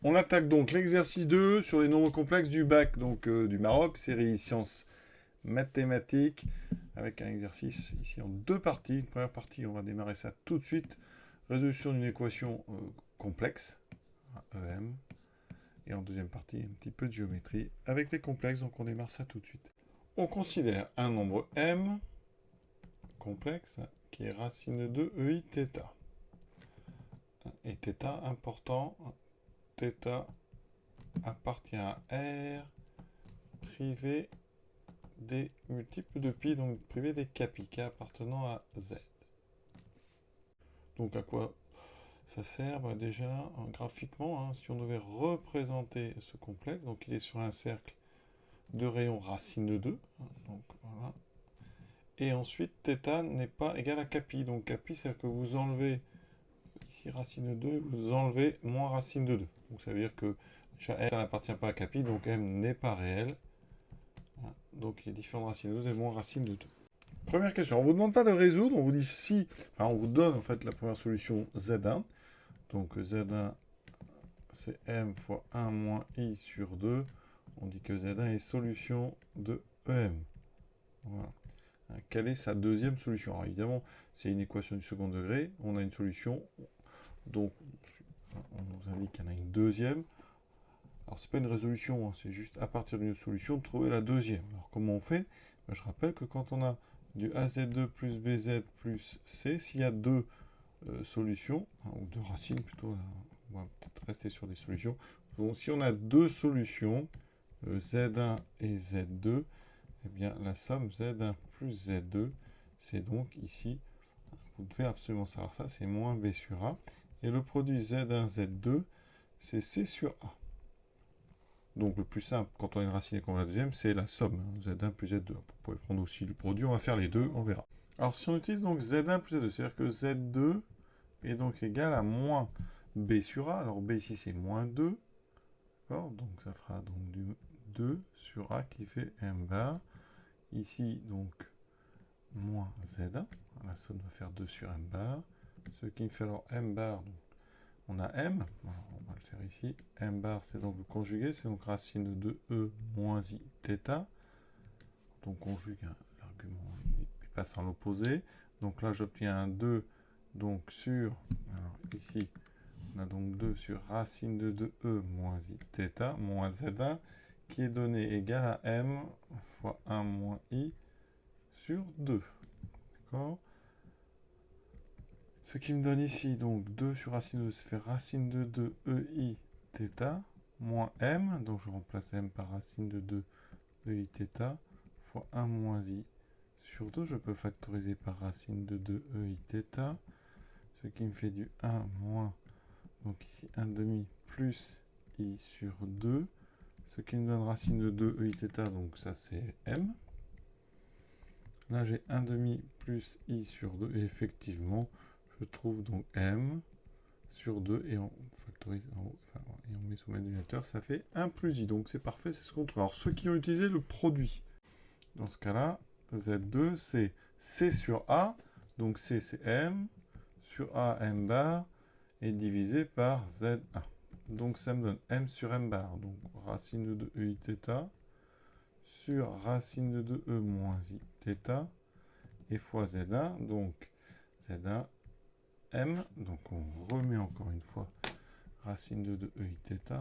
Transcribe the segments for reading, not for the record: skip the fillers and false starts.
On attaque donc l'exercice 2 sur les nombres complexes du bac, donc du Maroc, série sciences mathématiques, avec un exercice ici en deux parties. Une première partie, on va démarrer ça tout de suite. Résolution d'une équation complexe, EM. Et en deuxième partie, un petit peu de géométrie avec les complexes, donc on démarre ça tout de suite. On considère un nombre M complexe qui est racine de EI θ. Et θ important, θ appartient à R privé des multiples de pi, donc privé des capi, K appartenant à Z. Donc à quoi ça sert? Déjà, graphiquement, si on devait représenter ce complexe, donc il est sur un cercle de rayon racine de 2, donc voilà. Et ensuite, θ n'est pas égal à capi, donc capi, c'est-à-dire que vous enlevez ici racine de 2, vous enlevez moins racine de 2. Donc ça veut dire que déjà M n'appartient pas à capi, donc M n'est pas réel. Donc il est différent de racine de 2 et moins racine de 2. Première question, on ne vous demande pas de résoudre, on vous dit si, enfin on vous donne en fait la première solution Z1. Donc Z1 c'est M fois 1 moins I sur 2. On dit que Z1 est solution de EM. Voilà. Quelle est sa deuxième solution? Alors évidemment, c'est une équation du second degré, on a une solution, donc on nous indique qu'il y en a une deuxième. Alors c'est pas une résolution, c'est juste à partir d'une solution de trouver la deuxième. Alors comment on fait? Je rappelle que quand on a du AZ2 plus BZ plus C, s'il y a deux solutions, ou deux racines plutôt, on va peut-être rester sur des solutions. Donc si on a deux solutions, Z1 et Z2, eh bien la somme Z1 plus Z2, c'est donc ici, vous devez absolument savoir ça, c'est moins B sur A. Et le produit Z1, Z2, c'est C sur A. Donc le plus simple, quand on a une racine et qu'on a la deuxième, c'est la somme, Z1 plus Z2. Vous pouvez prendre aussi le produit, on va faire les deux, on verra. Alors si on utilise donc Z1 plus Z2, c'est-à-dire que Z2 est donc égal à moins B sur A. Alors B ici c'est moins 2. Donc ça fera donc du 2 sur A qui fait M bar. Ici donc moins Z1. La somme va faire 2 sur M bar. Ce qui me fait alors M bar. Donc on a M. Alors, on va le faire ici. M bar c'est donc le conjugué. C'est donc racine de 2E moins I θ. Donc conjugue l'argument. Il passe en l'opposé. Donc là j'obtiens un 2 donc sur. Alors ici. On a donc 2 sur racine de 2e moins i θ moins z1 qui est donné égal à m fois 1 moins i sur 2. D'accord? Ce qui me donne ici donc 2 sur racine de 2, ça fait racine de 2 ei θ moins m, donc je remplace m par racine de 2 ei θ fois 1 moins i sur 2. Je peux factoriser par racine de 2 ei θ, ce qui me fait du 1 moins. Donc ici 1 demi plus i sur 2, ce qui me donne racine de 2 ei θ, donc ça c'est m. Là j'ai 1 demi plus i sur 2, et effectivement je trouve donc m sur 2, et on factorise en haut, enfin, et on met sous l'ordinateur, ça fait 1 plus i, donc c'est parfait, c'est ce qu'on trouve. Alors ceux qui ont utilisé le produit, dans ce cas-là, Z2 c'est C sur A, donc C c'est M, sur A M bar, est divisé par Z1. Donc ça me donne M sur M bar. Donc racine de 2 ei θ sur racine de 2e moins i θ et fois Z1. Donc Z1 M. Donc on remet encore une fois racine de 2 ei θ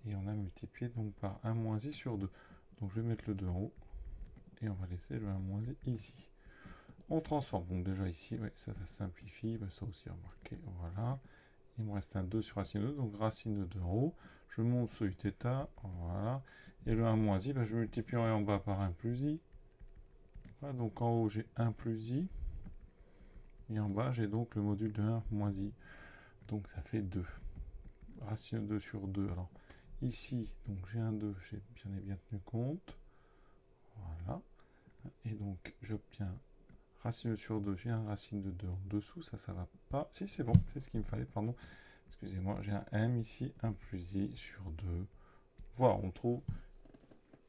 et on a multiplié donc par 1 moins i sur 2. Donc je vais mettre le 2 en haut et on va laisser le 1 moins i ici. On transforme. Donc déjà ici, ouais, ça simplifie. Ça aussi remarqué. Voilà. Il me reste un 2 sur racine de 2, donc racine de 2 en haut. Je monte sur i θ, voilà. Et le 1 moins i, je multiplie en haut et en bas par 1 plus i. Voilà, donc en haut, j'ai 1 plus i. Et en bas, j'ai donc le module de 1 moins i. Donc ça fait 2. Racine de 2 sur 2. Alors ici, donc j'ai un 2, j'ai bien tenu compte. Voilà. Et donc j'obtiens racine de 2 sur 2, j'ai un racine de 2 en dessous. Ça va pas. Si, c'est bon, c'est ce qu'il me fallait, pardon. Excusez-moi, j'ai un m ici, 1 plus i sur 2. Voilà, on trouve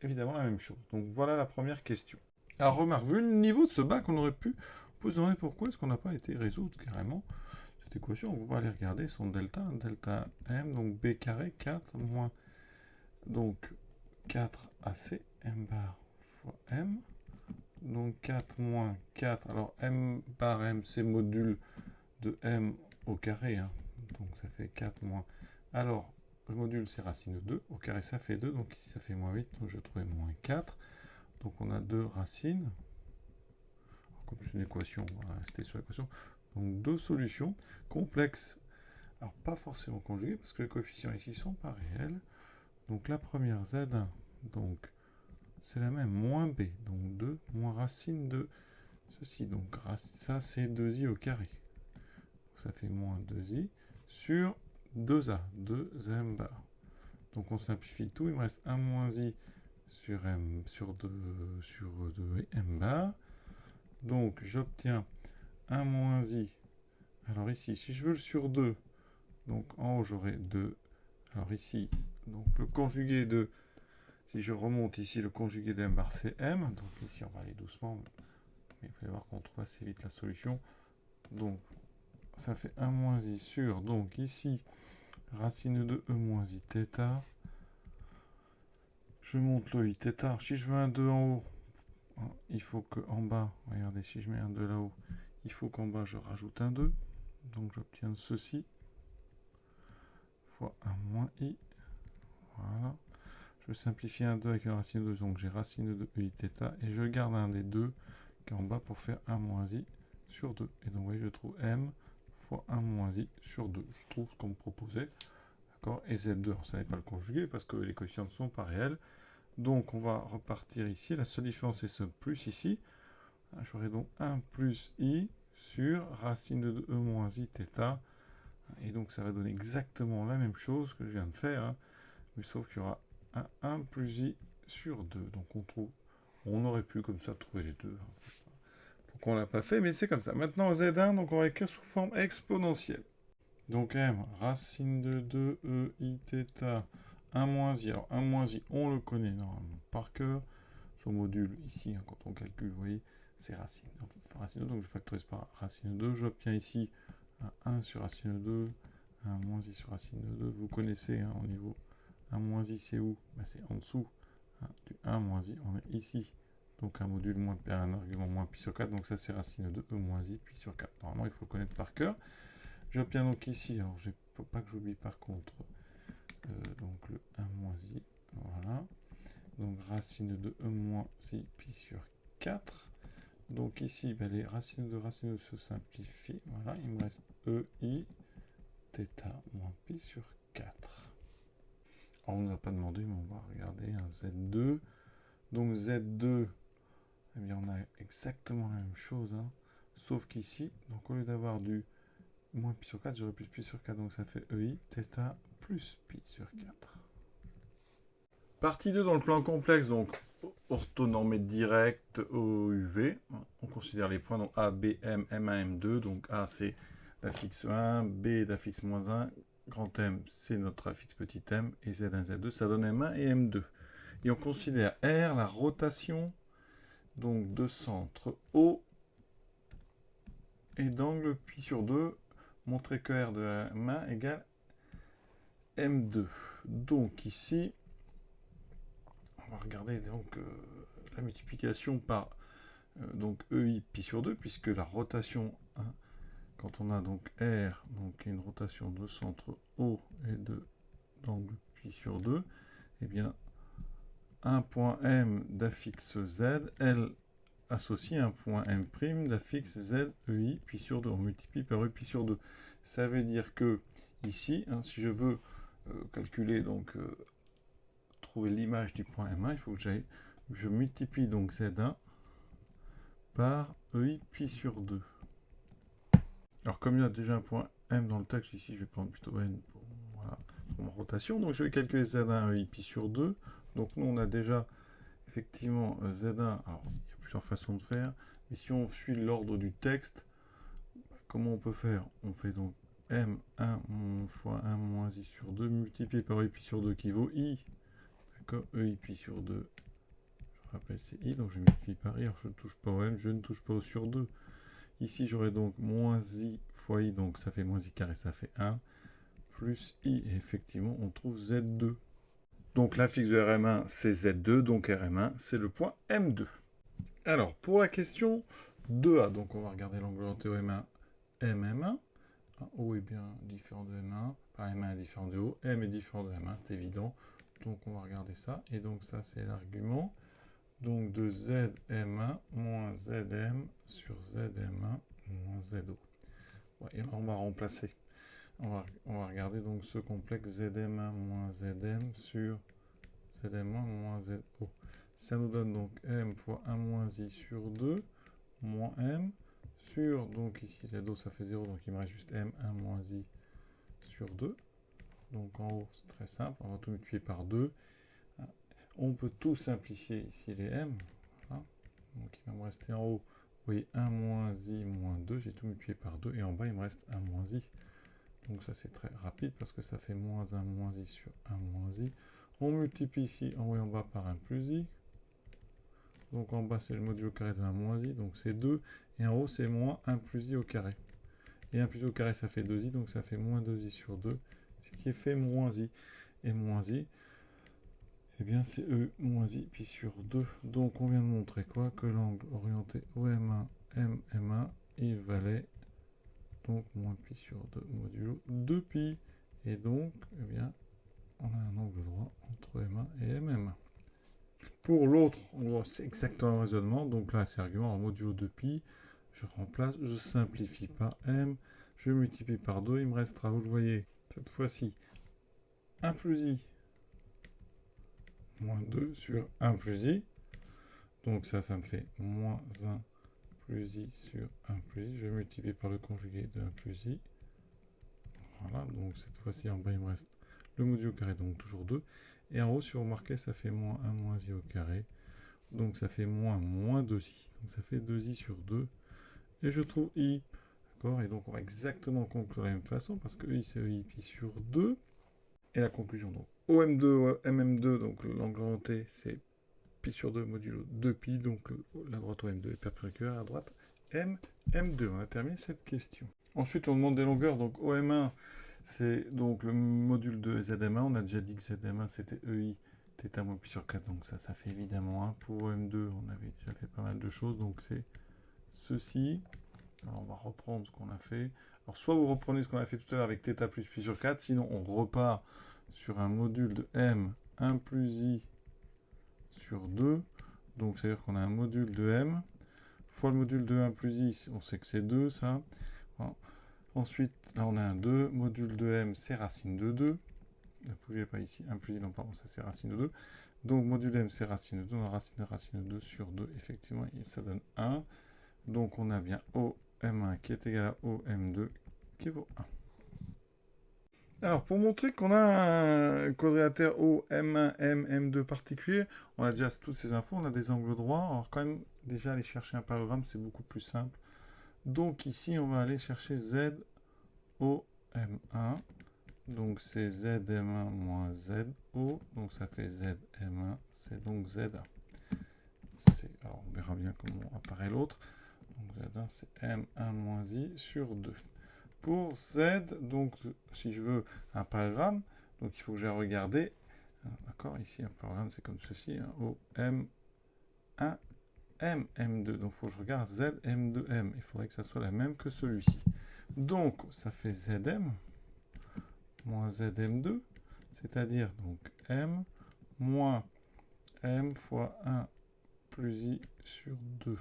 évidemment la même chose. Donc voilà la première question. Alors remarque, vu le niveau de ce bac, on aurait pu vous se demander pourquoi est-ce qu'on n'a pas été résoudre carrément cette équation, on va aller regarder son delta, delta m, donc b carré 4 moins, donc 4ac, m bar fois m, donc 4 moins 4, alors m bar m, c'est module de m au carré, hein. Donc ça fait 4 moins, alors le module c'est racine de 2, au carré ça fait 2, donc ici ça fait moins 8, donc je vais trouver moins 4, donc on a 2 racines, alors, comme c'est une équation, on va rester sur l'équation, donc 2 solutions complexes, alors pas forcément conjuguées, parce que les coefficients ici sont pas réels, donc la première z1, donc c'est la même, moins b, donc 2 moins racine de ceci, donc ça c'est 2i au carré, donc ça fait moins 2i sur 2a, 2m bar. Donc on simplifie tout, il me reste 1 moins i sur m sur 2 m bar. Donc j'obtiens 1 moins i. Alors ici, si je veux le sur 2, donc en haut j'aurai 2. Alors ici, donc le conjugué de, si je remonte ici, le conjugué de m bar c'est m. Donc ici on va aller doucement, mais il va falloir qu'on trouve assez vite la solution. Donc ça fait 1 moins i sur, donc ici, racine de e moins i θ. Je monte le i θ. Si je veux un 2 en haut, il faut qu'en bas, regardez, si je mets un 2 là-haut, il faut qu'en bas je rajoute un 2. Donc j'obtiens ceci fois 1 moins i. Voilà. Je simplifie un 2 avec une racine de 2, donc j'ai racine de e i θ. Et je garde un des deux qui est en bas pour faire 1 moins i sur 2. Et donc vous voyez, je trouve m fois 1 moins i sur 2. Je trouve ce qu'on me proposait. D'accord. Et z2, ça n'est pas le conjugué parce que les coefficients ne sont pas réels. Donc on va repartir ici. La seule différence c'est ce plus ici. J'aurai donc 1 plus i sur racine de e moins i θ. Et donc ça va donner exactement la même chose que je viens de faire. Hein, mais sauf qu'il y aura un 1 plus i sur 2. Donc on aurait pu comme ça trouver les deux. Hein, pourquoi on ne l'a pas fait, mais c'est comme ça. Maintenant z1, donc on va écrire sous forme exponentielle. Donc m, racine de 2 e i θ, 1 moins i. Alors 1 moins i, on le connaît normalement par cœur. Son module ici, hein, quand on calcule, vous voyez, c'est racine. Donc, racine 2, donc je factorise par racine 2. J'obtiens ici un 1 sur racine 2, un moins i sur racine 2. Vous connaissez hein, au niveau 1 moins i, c'est où ben, c'est en dessous hein, du 1 moins i. On est ici. Donc un module moins un argument moins pi sur 4. Donc ça, c'est racine de e moins i pi sur 4. Normalement, il faut le connaître par cœur. J'obtiens donc ici, alors il ne faut pas que j'oublie par contre, donc le 1 moins i. Voilà. Donc racine de e moins i pi sur 4. Donc ici, ben, les racines de se simplifient. Voilà, il me reste e i θ moins pi sur 4. Alors on ne nous a pas demandé, mais on va regarder un z2. Donc z2, eh bien, on a exactement la même chose. Hein, sauf qu'ici, donc au lieu d'avoir du moins pi sur 4, j'aurai plus pi sur 4. Donc ça fait e i θ plus pi sur 4. Partie 2 dans le plan complexe, donc orthonormé direct au UV. On considère les points, donc A, B, M, M1, M2. Donc A, c'est d'affixe 1, B d'affixe moins 1, grand M, c'est notre affixe petit m, et Z1, Z2, ça donne M1 et M2. Et on considère R, la rotation, donc de centre O et d'angle pi sur 2, montrer que R de M1 égale M2. Donc ici, on va regarder donc la multiplication par donc EI pi sur 2, puisque la rotation, hein, quand on a donc R, donc une rotation de centre O et d'angle pi sur 2, eh bien, un point M d'affixe Z, elle associe un point M' d'affixe Z, EI pi sur 2. On multiplie par E pi sur 2. Ça veut dire que ici, hein, si je veux calculer donc trouver l'image du point M1, il faut que je multiplie donc Z1 par EI pi sur 2. Alors comme il y a déjà un point M dans le texte, ici je vais prendre plutôt N pour, voilà, pour ma rotation. Donc je vais calculer Z1 EI pi sur 2. Donc nous on a déjà effectivement Z1, alors il y a plusieurs façons de faire, mais si on suit l'ordre du texte, comment on peut faire? On fait donc M1 fois 1 moins I sur 2 multiplié par EI pi sur 2 qui vaut I. D'accord, EI pi sur 2, je rappelle c'est I, donc je multiplie par I, alors je ne touche pas au M, je ne touche pas au sur 2. Ici, j'aurai donc moins i fois i, donc ça fait moins i carré, ça fait 1, plus i, et effectivement, on trouve Z2. Donc l'infixe de Rm1, c'est Z2, donc Rm1, c'est le point M2. Alors, pour la question 2A, donc on va regarder l'angle orienté OM1, MM1. O est bien différent de M1, enfin M1 est différent de O, M est différent de M1, c'est évident. Donc on va regarder ça, et donc ça c'est l'argument. Donc de ZM1 moins ZM sur ZM1 moins ZO. Ouais, et là on va remplacer. On va regarder donc ce complexe ZM1 moins ZM sur ZM1 moins ZO. Ça nous donne donc M fois 1 moins I sur 2 moins M sur, donc ici ZO ça fait 0, donc il me reste juste M 1 moins I sur 2. Donc en haut c'est très simple, on va tout multiplier par 2. On peut tout simplifier ici les M. Voilà. Donc il va me rester en haut, oui, 1 moins I moins 2, j'ai tout multiplié par 2, et en bas il me reste 1 moins I. Donc ça c'est très rapide parce que ça fait moins 1 moins I sur 1 moins I. On multiplie ici en haut et en bas par 1 plus I. Donc en bas c'est le modulo carré de 1 moins I, donc c'est 2. Et en haut c'est moins 1 plus I au carré. Et 1 plus I au carré ça fait 2I, donc ça fait moins 2I sur 2. Ce qui est fait moins I. Et moins I, eh bien c'est E moins I pi sur 2. Donc on vient de montrer quoi? Que l'angle orienté OM1, MM1, il valait donc moins pi sur 2 modulo 2pi. Et donc, eh bien, on a un angle droit entre M1 et MM1. Pour l'autre, c'est exactement le raisonnement. Donc là, c'est argument en modulo 2pi. Je remplace, je simplifie par M. Je multiplie par 2. Il me restera, vous le voyez, cette fois-ci, 1 plus I moins 2 sur 1 plus I. Donc ça me fait moins 1 plus I sur 1 plus I. Je multiplie par le conjugué de 1 plus I. Voilà, donc cette fois-ci, en bas, il me reste le modulo carré, donc toujours 2. Et en haut, si vous remarquez, ça fait moins 1 moins I au carré. Donc ça fait moins 2i. Donc ça fait 2i sur 2. Et je trouve i. D'accord? Et donc on va exactement conclure de la même façon, parce que i c'est i pi sur 2. Et la conclusion, donc OM2, MM2, donc l'angle orienté, c'est pi sur 2 modulo 2pi. Donc la droite OM2 est perpendiculaire à la droite MM2. On a terminé cette question. Ensuite, on demande des longueurs. Donc OM1, c'est donc le module de ZM1. On a déjà dit que ZM1, c'était EI, θ moins pi sur 4. Donc ça fait évidemment 1. Pour OM2, on avait déjà fait pas mal de choses. Donc c'est ceci. Alors on va reprendre ce qu'on a fait. Alors soit vous reprenez ce qu'on a fait tout à l'heure avec θ plus pi sur 4. Sinon, on repart sur un module de M 1 plus I sur 2. Donc c'est-à-dire qu'on a un module de M fois le module de 1 plus I. On sait que c'est 2, ça. Voilà. Ensuite, là, on a un 2. Module de M, c'est racine de 2. Ne bougez pas ici. 1 plus I, non, pardon, ça c'est racine de 2. Donc, module M, c'est racine de 2. On a racine de 2 sur 2. Effectivement, ça donne 1. Donc, on a bien OM1 qui est égal à OM2 qui vaut 1. Alors, pour montrer qu'on a un quadrilatère OM1, MM2 particulier, on a déjà toutes ces infos. On a des angles droits. Alors, quand même, déjà, aller chercher un parallélogramme, c'est beaucoup plus simple. Donc ici, on va aller chercher ZOM1. Donc c'est ZM1 moins ZO. Donc ça fait ZM1. C'est donc ZA. Alors on verra bien comment apparaît l'autre. Donc Z1, c'est M1 moins I sur 2. Pour Z, donc si je veux un parallélogramme, donc il faut que j'aille regarder. D'accord, ici un parallélogramme, c'est comme ceci. OM1. MM2, donc il faut que je regarde ZM2M. Il faudrait que ça soit la même que celui-ci. Donc, ça fait ZM moins ZM2, c'est-à-dire donc M moins M fois 1 plus I sur 2. Donc,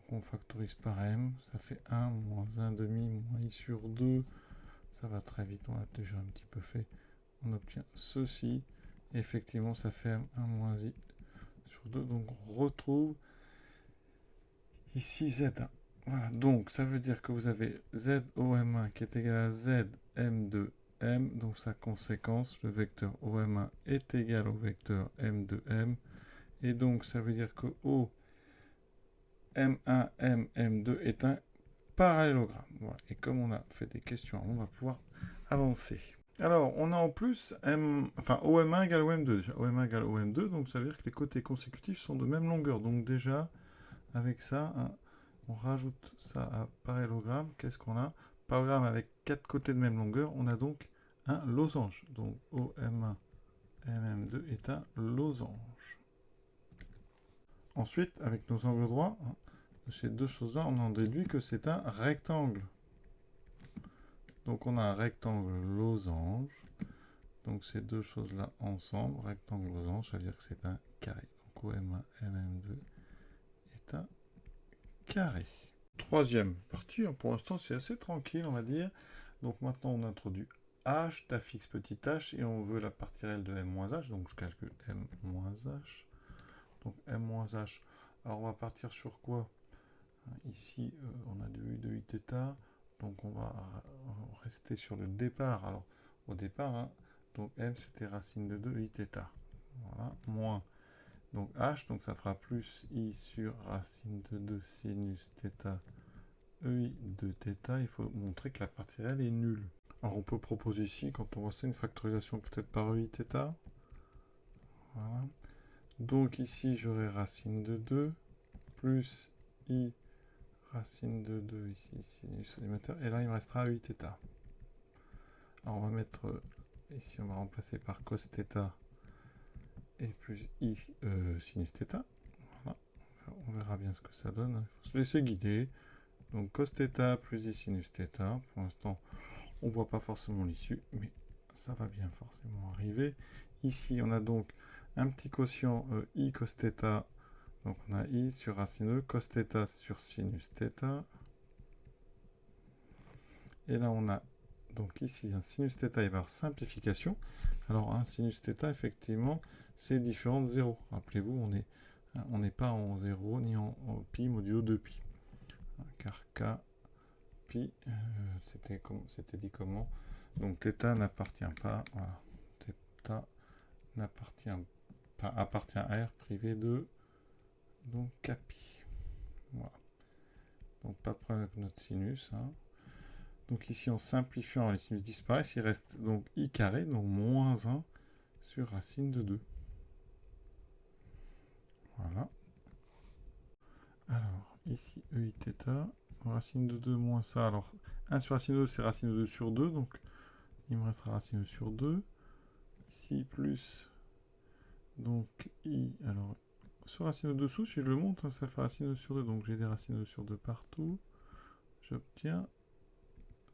on factorise par M, ça fait 1 moins 1 demi moins I sur 2. Ça va très vite, on l'a déjà un petit peu fait. On obtient ceci. Et effectivement, ça fait M 1 moins I sur 2. Donc on retrouve ici Z1. Voilà, donc ça veut dire que vous avez ZOM1 qui est égal à ZM2M. Donc sa conséquence, le vecteur OM1 est égal au vecteur M2M. Et donc ça veut dire que OM1M, M2 est un parallélogramme. Voilà. Et comme on a fait des questions, on va pouvoir avancer. Alors, on a en plus OM1 égale OM2. Déjà, OM1 égale OM2, donc ça veut dire que les côtés consécutifs sont de même longueur. Donc déjà, avec ça, on rajoute ça à parallélogramme. Qu'est-ce qu'on a? Parallélogramme avec 4 côtés de même longueur. On a donc un losange. Donc OM1, MM2 est un losange. Ensuite, avec nos angles droits, de ces deux choses-là, on en déduit que c'est un rectangle. Donc on a un rectangle losange. Donc ces deux choses-là ensemble, rectangle losange, ça veut dire que c'est un carré. Donc OM1, MM2 est un carré. Troisième partie, pour l'instant c'est assez tranquille on va dire. Donc maintenant on introduit h, t'affixe petit h, et on veut la partie réelle de m-h, donc je calcule m-h. Donc m-h, alors on va partir sur quoi? Ici on a du i de iθ, donc on va rester sur le départ. Alors au départ, donc m c'était racine de 2 iθ, voilà, moins, donc h, donc ça fera plus i sur racine de 2 sinus θ EI de θ, il faut montrer que la partie réelle est nulle. Alors on peut proposer ici, quand on voit ça, une factorisation peut-être par EI θ. Voilà. Donc ici j'aurai racine de 2 plus i racine de 2 ici, sinus émetteur, et là il me restera EI θ. Alors on va mettre ici, on va remplacer par cos θ et plus i sinus θ. Voilà. On verra bien ce que ça donne. Il faut se laisser guider. Donc cos θ plus i sinus θ. Pour l'instant, on ne voit pas forcément l'issue, mais ça va bien forcément arriver. Ici, on a donc un petit quotient i cos θ. Donc on a i sur racine de cos θ sur sinus θ. Et là, on a donc ici un sinus θ, il va y avoir simplification. Alors un sinus θ, effectivement, c'est différent de 0. Rappelez-vous, on n'est pas en 0 ni en pi modulo 2pi. Car k, pi, c'était dit comment? Donc θ n'appartient pas, voilà, θ n'appartient pas, appartient à R privé de, donc kpi. Voilà. Donc pas de problème avec notre sinus. Donc ici, en simplifiant, les sinus disparaissent, il reste donc i carré, donc moins 1 sur racine de 2. Voilà. Alors, ici, EI θ, racine de 2 moins ça. Alors, 1 sur racine de 2, c'est racine de 2 sur 2, donc il me restera racine de 2 sur 2. Ici, plus, donc i, alors, sur racine de 2 dessous, si je le monte, ça fait racine de 2 sur 2, donc j'ai des racines de 2 sur 2 partout. J'obtiens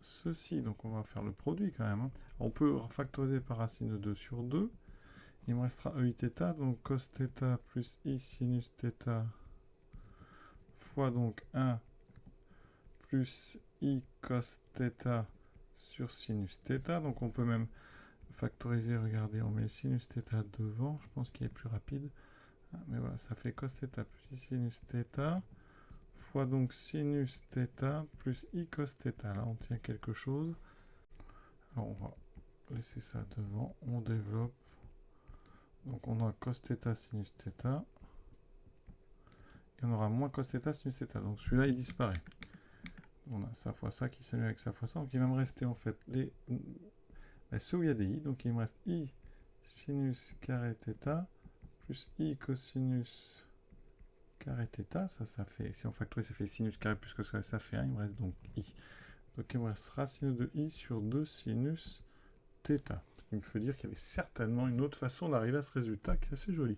ceci, donc on va faire le produit quand même. On peut factoriser par racine de 2 sur 2. Il me restera EI θ, donc cos θ plus i sinus θ fois donc 1 plus i cos θ sur sinus θ. Donc on peut même factoriser, regardez, on met le sinus θ devant, je pense qu'il est plus rapide. Mais voilà, ça fait cos θ plus i sinus θ fois donc sinus θ plus i cos θ. Là on tient quelque chose. Alors on va laisser ça devant, on développe. Donc on a cos θ sinus θ. Et on aura moins cos θ sinus θ. Donc celui-là il disparaît. On a ça fois ça qui s'annule avec ça fois ça. Donc il va me rester en fait ceux où il y a des i. Donc il me reste i sinus carré θ plus i cosinus carré θ. Ça fait, si on factorise, ça fait sinus carré plus cos carré, ça fait 1. Il me reste donc i. Donc il me reste racine de i sur 2 sinus θ. Ce qui me fait dire qu'il y avait certainement une autre façon d'arriver à ce résultat qui est assez joli.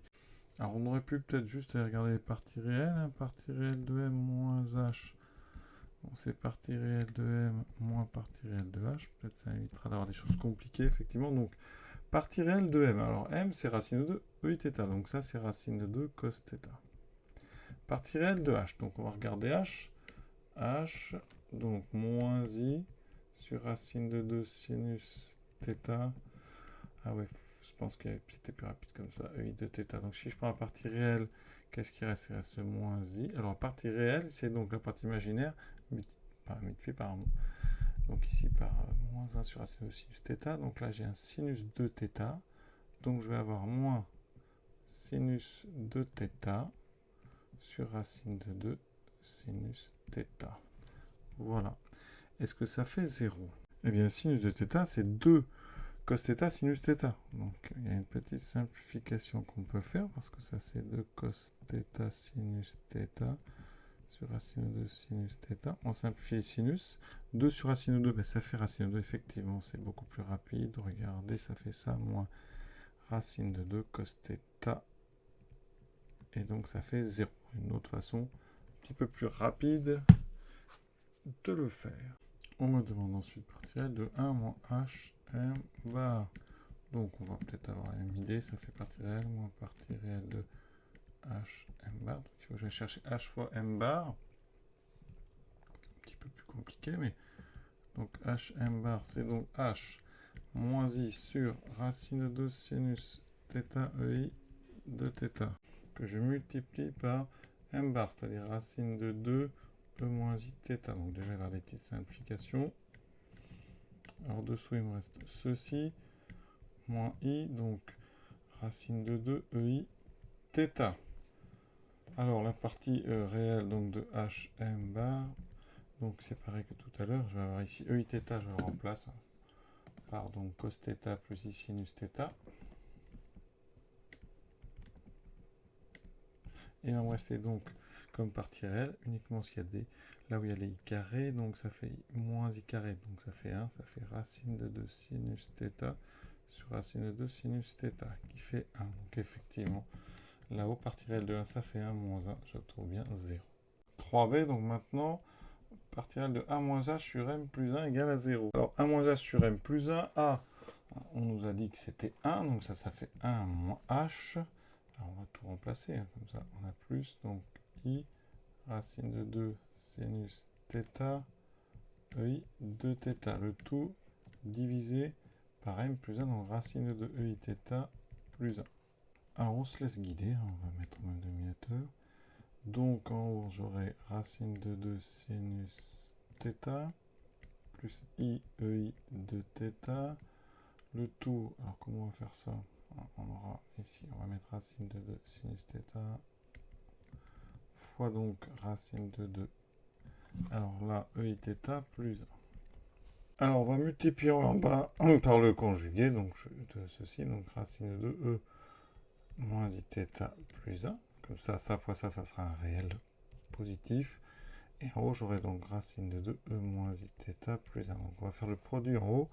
Alors on aurait pu peut-être juste aller regarder les parties réelles. Partie réelle de m moins h. Bon, c'est partie réelle de m moins partie réelle de h. Peut-être ça évitera d'avoir des choses compliquées, effectivement. Donc, partie réelle de m. Alors, m, c'est racine de 2 EI θ. Donc, ça, c'est racine de 2 cos θ. Partie réelle de h. Donc, on va regarder h. h, donc, moins i sur racine de 2 sinus θ. Ah ouais, je pense que c'était plus rapide comme ça. EI de θ. Donc, si je prends la partie réelle, qu'est-ce qui reste? Il reste moins i. Alors, la partie réelle, c'est donc la partie imaginaire multiplié par donc ici par moins 1 sur racine de sinus θ. Donc là, j'ai un sinus de θ. Donc, je vais avoir moins sinus de θ sur racine de 2 sinus θ. Voilà. Est-ce que ça fait 0? Eh bien, sinus de θ, c'est 2 cos θ sinus θ. Donc, il y a une petite simplification qu'on peut faire parce que ça, c'est 2 cos θ sinus θ sur racine de 2 sinus θ. On simplifie les sinus. 2 sur racine de 2, ben, ça fait racine de 2. Effectivement, c'est beaucoup plus rapide. Regardez, ça fait ça, moins racine de 2 cos θ. Et donc, ça fait 0. Une autre façon, un petit peu plus rapide de le faire. On me demande ensuite partie réelle de 1 moins h m bar. Donc, on va peut-être avoir la même idée. Ça fait partie réelle moins partie réelle de h m bar. Donc, il faut que j'aille chercher h fois m bar. Un petit peu plus compliqué, mais donc h m bar, c'est donc h moins i sur racine de 2 sinus θ ei de θ, que je multiplie par m bar, c'est-à-dire racine de 2 e moins i θ. Donc déjà, il va y avoir des petites simplifications. Alors, dessous, il me reste ceci, moins i, donc racine de 2 ei θ. Alors, la partie réelle donc de h m bar, donc c'est pareil que tout à l'heure, je vais avoir ici ei θ, je le remplace par donc cos θ plus i sinus θ. Et il va me rester donc comme partie réelle uniquement ce qu'il y a des, là où il y a les i carrés, donc ça fait moins i carré, donc ça fait 1, ça fait racine de 2 sinus θ sur racine de 2 sinus θ, qui fait 1. Donc effectivement, là-haut, partie réelle de 1, ça fait 1 moins 1, je trouve bien 0. 3b, donc maintenant, partie réelle de a moins h sur m plus 1 égale à 0. Alors, a moins h sur m plus 1, a, on nous a dit que c'était 1, donc ça fait 1 moins h. Alors, on va tout remplacer, hein, comme ça, on a plus, donc i, racine de 2 sinus θ, ei de θ, le tout divisé par m plus 1, donc racine de 2 ei θ plus 1. Alors, on se laisse guider, hein, on va mettre le même dénominateur. Donc, en haut, j'aurai racine de 2 sinus θ plus i ei de θ. Le tout, alors comment on va faire ça? On aura ici, on va mettre racine de 2 sinus θ fois donc racine de 2. Alors là, ei θ plus 1. Alors, on va multiplier en bas par le conjugué, donc de ceci, donc racine de 2 e moins i θ plus 1. Comme ça fois ça sera un réel positif. Et en haut, j'aurai donc racine de 2 e moins i θ plus 1. Donc, on va faire le produit en haut.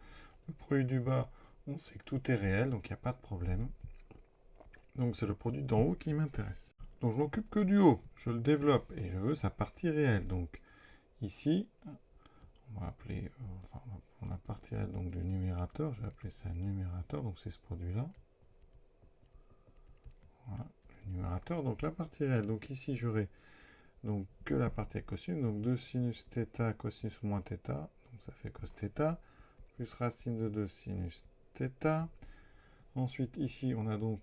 Le produit du bas, on sait que tout est réel, donc il n'y a pas de problème. Donc, c'est le produit d'en haut qui m'intéresse. Donc, je m'occupe que du haut. Je le développe et je veux sa partie réelle. Donc, ici, on va appeler, on va prendre la partie réelle donc, du numérateur. Je vais appeler ça numérateur. Donc, c'est ce produit-là. Voilà, le numérateur. Donc, la partie réelle. Donc, ici, j'aurai donc que la partie cosinus, donc 2 sinus θ cosinus moins θ, donc ça fait cos θ, plus racine de 2 sinus θ. Ensuite, ici, on a donc,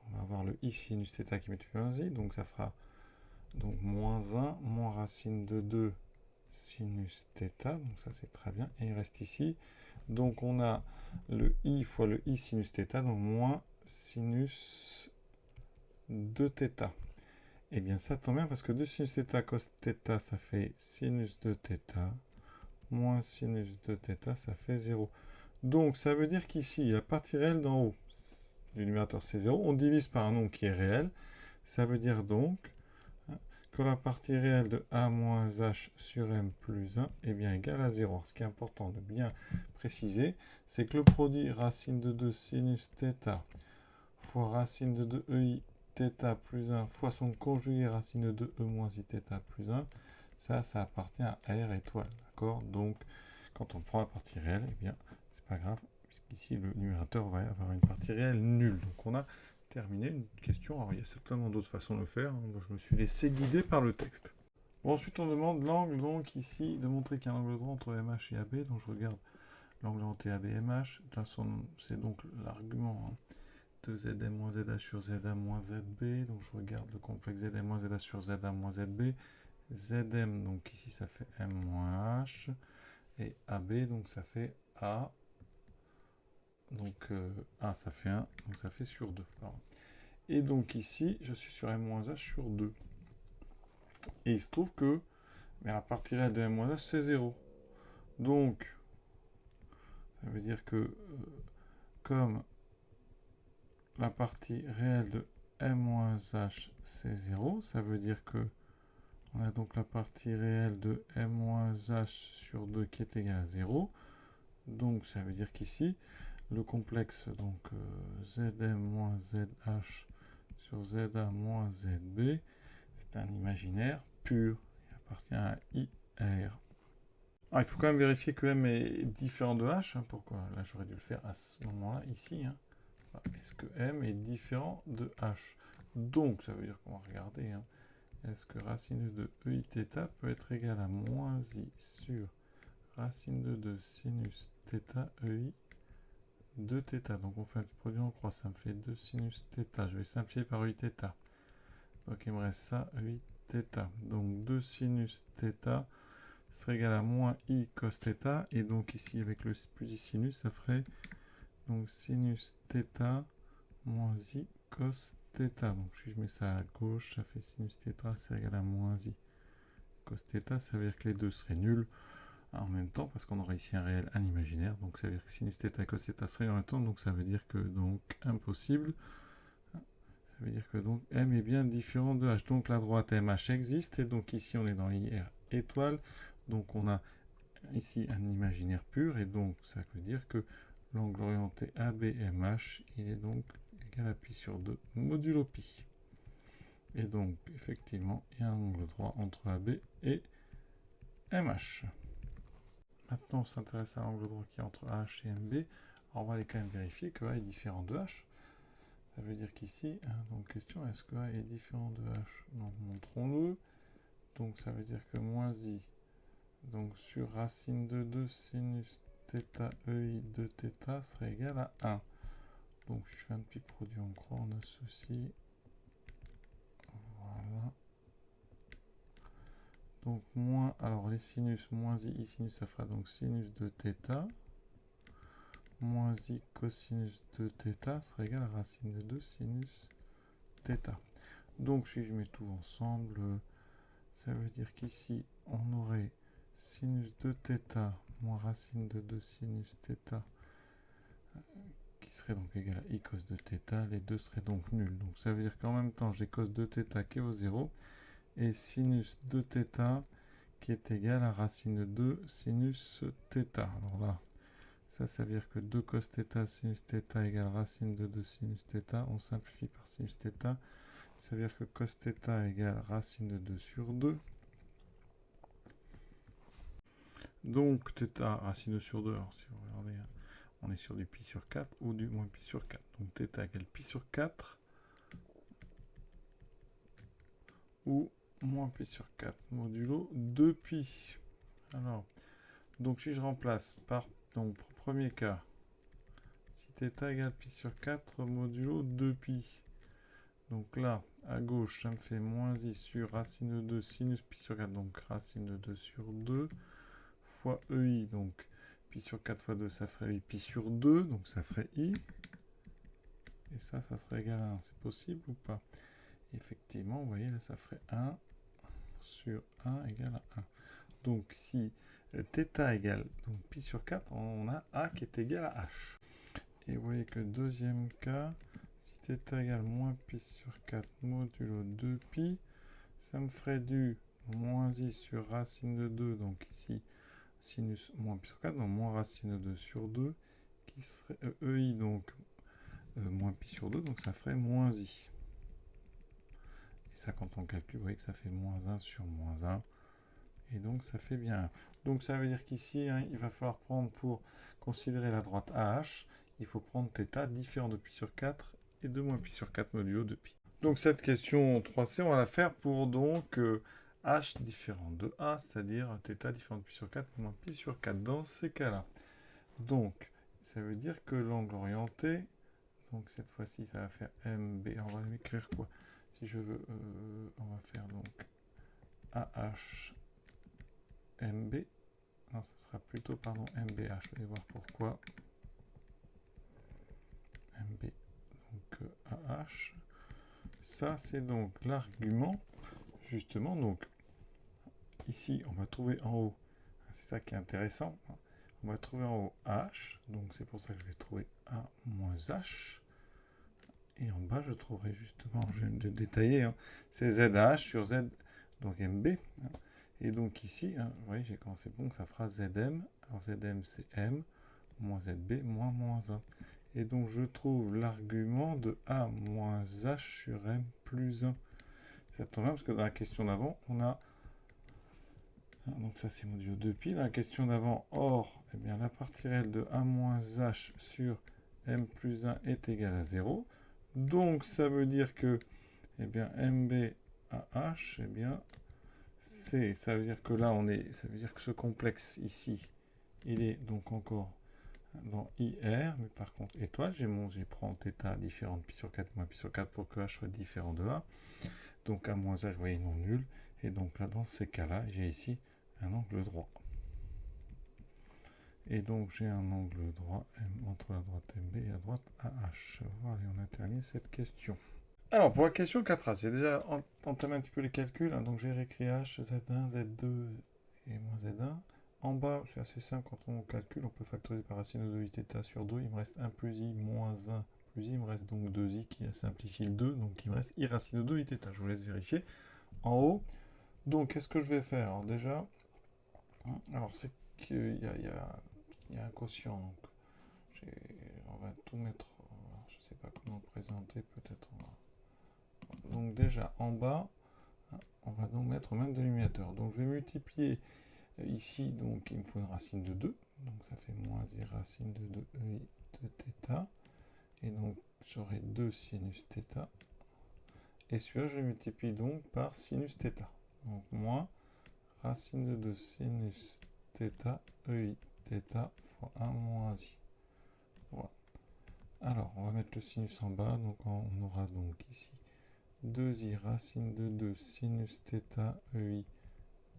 on va avoir le i sinus θ qui multiplie par i, donc ça fera donc moins 1, moins racine de 2 sinus θ, donc ça c'est très bien. Et il reste ici, donc on a le i fois le i sinus θ, donc moins sinus de θ. Eh bien, ça tombe bien parce que 2 sinus θ cos θ, ça fait sinus de θ, moins sinus de θ, ça fait 0. Donc, ça veut dire qu'ici, la partie réelle d'en haut du numérateur, c'est 0. On divise par un nombre qui est réel. Ça veut dire donc que la partie réelle de a moins h sur m plus 1 est bien égale à 0. Alors, ce qui est important de bien préciser, c'est que le produit racine de 2 sinus θ fois racine de 2 ei θ plus 1 fois son conjugué racine de 2 e moins i θ plus 1, ça appartient à R étoile, d'accord? Donc, quand on prend la partie réelle, eh bien, c'est pas grave, puisqu'ici, le numérateur va avoir une partie réelle nulle. Donc, on a terminé une question. Alors, il y a certainement d'autres façons de le faire. Moi, je me suis laissé guider par le texte. Bon, ensuite, on demande l'angle, donc, ici, de montrer qu'il y a un angle droit entre MH et AB. Donc, je regarde l'angle entre AB et MH. De toute façon, c'est donc l'argument, hein, de Zm moins Zh sur Za moins Zb, donc je regarde le complexe Zm moins Zh sur Za moins Zb, Zm, donc ici ça fait M moins H, et AB, donc ça fait A, donc A ça fait 1, donc ça fait sur 2, pardon. Et donc ici, je suis sur M moins H sur 2. Et il se trouve que la partie réelle de M moins H, c'est 0. Donc, ça veut dire que comme la partie réelle de M-H, c'est 0. Ça veut dire que On a donc la partie réelle de m moins h sur 2 qui est égale à 0. Donc ça veut dire qu'ici, le complexe donc Zm moins Zh sur Za moins Zb, c'est un imaginaire pur. Il appartient à IR. Ah, il faut quand même vérifier que M est différent de H. Hein. Pourquoi? Là, j'aurais dû le faire à ce moment-là, ici. Hein. Est-ce que M est différent de H? Donc, ça veut dire qu'on va regarder. Hein. Est-ce que racine de 2 EIθ peut être égal à moins I sur racine de 2 sinus θ EI de θ? Donc, on fait un petit produit en croix. Ça me fait 2 sinus θ. Je vais simplifier par EIθ. Donc, il me reste ça, EIθ. Donc, 2 sinus θ serait égal à moins I cos θ. Et donc, ici, avec le plus I sinus, ça ferait donc sinus θ moins I cos θ. Donc si je mets ça à gauche, ça fait sinus θ, c'est égal à moins I cos θ. Ça veut dire que les deux seraient nuls en même temps, parce qu'on aurait ici un réel, un imaginaire. Donc ça veut dire que sinus θ et cos θ seraient en même temps. Donc ça veut dire que donc impossible. Ça veut dire que donc M est bien différent de H. Donc la droite MH existe. Et donc ici on est dans IR étoile. Donc on a ici un imaginaire pur. Et donc ça veut dire que l'angle orienté ABMH, il est donc égal à pi sur 2 modulo pi. Et donc, effectivement, il y a un angle droit entre AB et MH. Maintenant, on s'intéresse à l'angle droit qui est entre AH et MB. Alors, on va aller quand même vérifier que A est différent de H. Ça veut dire qu'ici, donc question, est-ce que A est différent de H? Donc, montrons-le. Donc, ça veut dire que moins I, donc sur racine de 2 sinus θ EI de θ serait égal à 1. Donc je fais un petit produit en croix, on associe. Voilà. Donc moins, alors les sinus, moins I sinus, ça fera donc sinus de θ. Moins I cosinus de θ sera égal à racine de 2 sinus θ. Donc si je mets tout ensemble, ça veut dire qu'ici on aurait sinus de θ moins racine de 2 sinus θ qui serait donc égal à I cos de θ, les deux seraient donc nuls. Donc ça veut dire qu'en même temps j'ai cos de θ qui est au 0 et sinus de θ qui est égal à racine de 2 sinus θ. Alors là, ça veut dire que 2 cos θ sinus θ égale racine de 2 sinus θ. On simplifie par sinus θ. Ça veut dire que cos θ égale racine de 2 sur 2. Donc θ racine 2 sur 2. Alors si vous regardez, on est sur du pi sur 4 ou du moins pi sur 4. Donc θ égale pi sur 4 ou moins pi sur 4 modulo 2pi. Alors, donc si je remplace par, donc pour premier cas, si θ égale pi sur 4 modulo 2pi. Donc là, à gauche, ça me fait moins I sur racine de 2 sinus pi sur 4, donc racine de 2 sur 2, fois EI, donc pi sur 4 fois 2, ça ferait I pi sur 2, donc ça ferait I. Et ça serait égal à 1. C'est possible ou pas? Effectivement, vous voyez, là, ça ferait 1 sur 1 égale à 1. Donc, si θ égale donc, pi sur 4, on a A qui est égal à H. Et vous voyez que deuxième cas, si θ égale moins pi sur 4 modulo 2pi, ça me ferait du moins I sur racine de 2, donc ici, sinus moins pi sur 4, donc moins racine de 2 sur 2, qui serait EI, donc moins pi sur 2, donc ça ferait moins I. Et ça, quand on calcule, vous voyez que ça fait moins 1 sur moins 1. Et donc, ça fait bien 1. Donc, ça veut dire qu'ici, hein, il va falloir prendre, pour considérer la droite AH, il faut prendre θ différent de pi sur 4 et de moins pi sur 4 modulo de pi. Donc, cette question 3C, on va la faire pour donc H différent de A, c'est-à-dire θ différent de pi sur 4 et moins pi sur 4 dans ces cas-là. Donc, ça veut dire que l'angle orienté, donc cette fois-ci, ça va faire MB. On va écrire quoi? Si je veux, on va faire donc AH MB. Non, ça sera plutôt, pardon, MBH. Je vais voir pourquoi. MB, donc AH. Ça, c'est donc l'argument, justement. Donc, ici, on va trouver en haut, c'est ça qui est intéressant, on va trouver en haut H. Donc, c'est pour ça que je vais trouver A moins H. Et en bas, je trouverai justement, je vais le détailler, hein, c'est ZH sur Z donc MB. Hein. Et donc ici, hein, vous voyez, j'ai commencé donc ça fera ZM. Alors ZM, c'est M, moins ZB, moins 1. Et donc je trouve l'argument de A moins H sur M plus 1. Ça tombe bien parce que dans la question d'avant, on a... Donc ça c'est modulo 2pi. Dans la question d'avant, or, eh bien, la partie réelle de A moins H sur M plus 1 est égale à 0. Donc ça veut dire que eh bien, MB à H, eh bien, ça veut dire que là, ça veut dire que ce complexe ici, il est donc encore dans IR, mais par contre, étoile, j'ai prends θ différent de pi sur 4 moins pi sur 4 pour que H soit différent de A. Donc A moins H, vous voyez, non nul. Et donc là, dans ces cas-là, j'ai ici un angle droit. Et donc j'ai un angle droit entre la droite MB et la droite AH. Voilà, on a terminé cette question. Alors pour la question 4A, j'ai déjà entamé un petit peu les calculs. Hein, donc j'ai réécrit H, Z1, Z2 et moins Z1. En bas, c'est assez simple quand on calcule, on peut factoriser par racine de 2i θ sur 2. Il me reste 1 plus i moins 1 plus i. Il me reste donc 2i qui simplifie le 2. Donc il me reste i racine de 2 i θ. Je vous laisse vérifier. En haut, donc qu'est-ce que je vais faire? Alors déjà, alors c'est qu'il y a un quotient. Donc on va tout mettre. Je ne sais pas comment le présenter. Peut-être. Donc déjà en bas, on va donc mettre même dénominateur. Donc je vais multiplier ici. Donc il me faut une racine de 2. Donc ça fait moins i racine de 2 ei de θ. Et donc j'aurai 2 sinus θ. Et celui-là, je le multiplie donc par sinus θ. Donc moins racine de 2 sinus θ ei θ fois 1 moins i. Voilà. Alors, on va mettre le sinus en bas. Donc on aura donc ici 2i racine de 2 sinus θ ei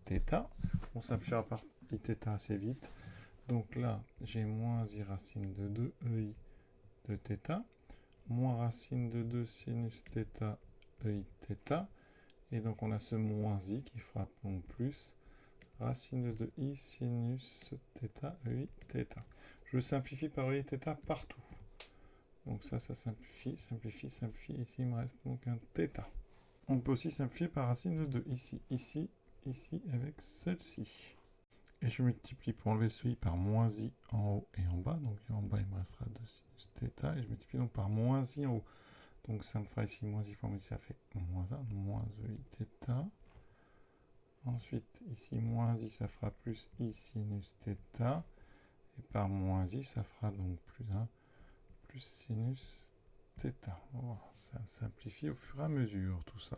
θ. On simplifiera par i θ assez vite. Donc là, j'ai moins i racine de 2 ei de θ, moins racine de 2 sinus θ ei θ. Et donc on a ce moins i qui fera donc plus racine de 2 i sinus θ ei θ. Je simplifie par ei θ partout. Donc ça simplifie. Ici, il me reste donc un θ. On peut aussi simplifier par racine de 2. Ici, avec celle-ci. Et je multiplie pour enlever ce i par moins i en haut et en bas. Donc en bas, il me restera 2 sinus θ. Et je multiplie donc par moins i en haut. Donc ça me fera ici moins i fois moins i, ça fait moins 1, moins ei θ. Ensuite, ici, moins i, ça fera plus i sinus θ. Et par moins i, ça fera donc plus 1, plus sinus θ. Voilà, ça simplifie au fur et à mesure, tout ça.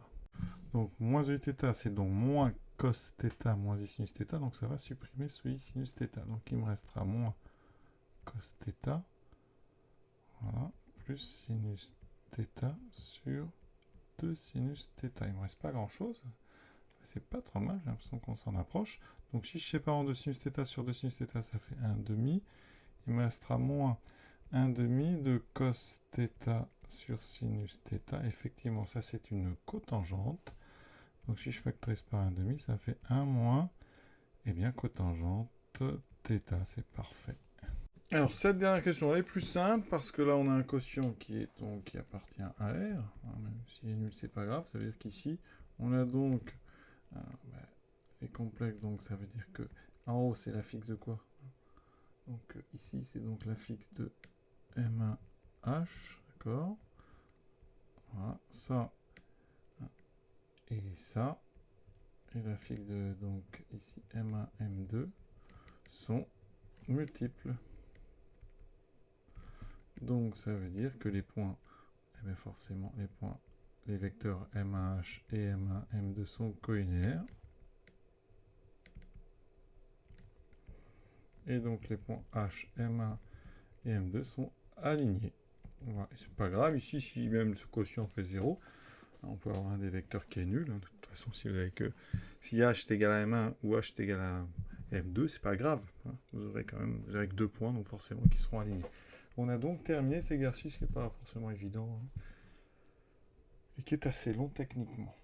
Donc, moins ei θ, c'est donc moins cos θ, moins i sinus θ. Donc, ça va supprimer ce i sinus θ. Donc, il me restera moins cos θ. Voilà, plus sinus θ sur 2 sinus θ. Il ne me reste pas grand-chose. C'est pas trop mal, j'ai l'impression qu'on s'en approche. Donc si je sépare en 2 sinus θ sur 2 sinus θ, ça fait 1,5. Il me restera moins 1,5 de cos θ sur sinus θ. Effectivement, ça c'est une cotangente. Donc si je factorise par 1,5, ça fait 1 moins, eh bien, cotangente θ, c'est parfait. Alors cette dernière question, elle est plus simple parce que là on a un quotient qui appartient à R. Même s'il est nul, c'est pas grave. Ça veut dire qu'ici, on a donc les complexes, donc ça veut dire que en haut c'est la fixe de quoi? Donc ici c'est donc la fixe de M1H, d'accord? Voilà, ça et ça, et la fixe de donc ici M1, M2 sont multiples. Donc ça veut dire que les points, eh bien forcément les vecteurs M1H et M1, M2 sont collinéaires. Et donc les points H, M1 et M2 sont alignés. Voilà. C'est pas grave, ici, si même ce quotient fait 0, on peut avoir un des vecteurs qui est nul. De toute façon, si H est égal à M1 ou H est égal à M2, c'est pas grave. Vous aurez que 2 points, donc forcément qui seront alignés. On a donc terminé cet exercice qui n'est pas forcément évident, et qui est assez long techniquement.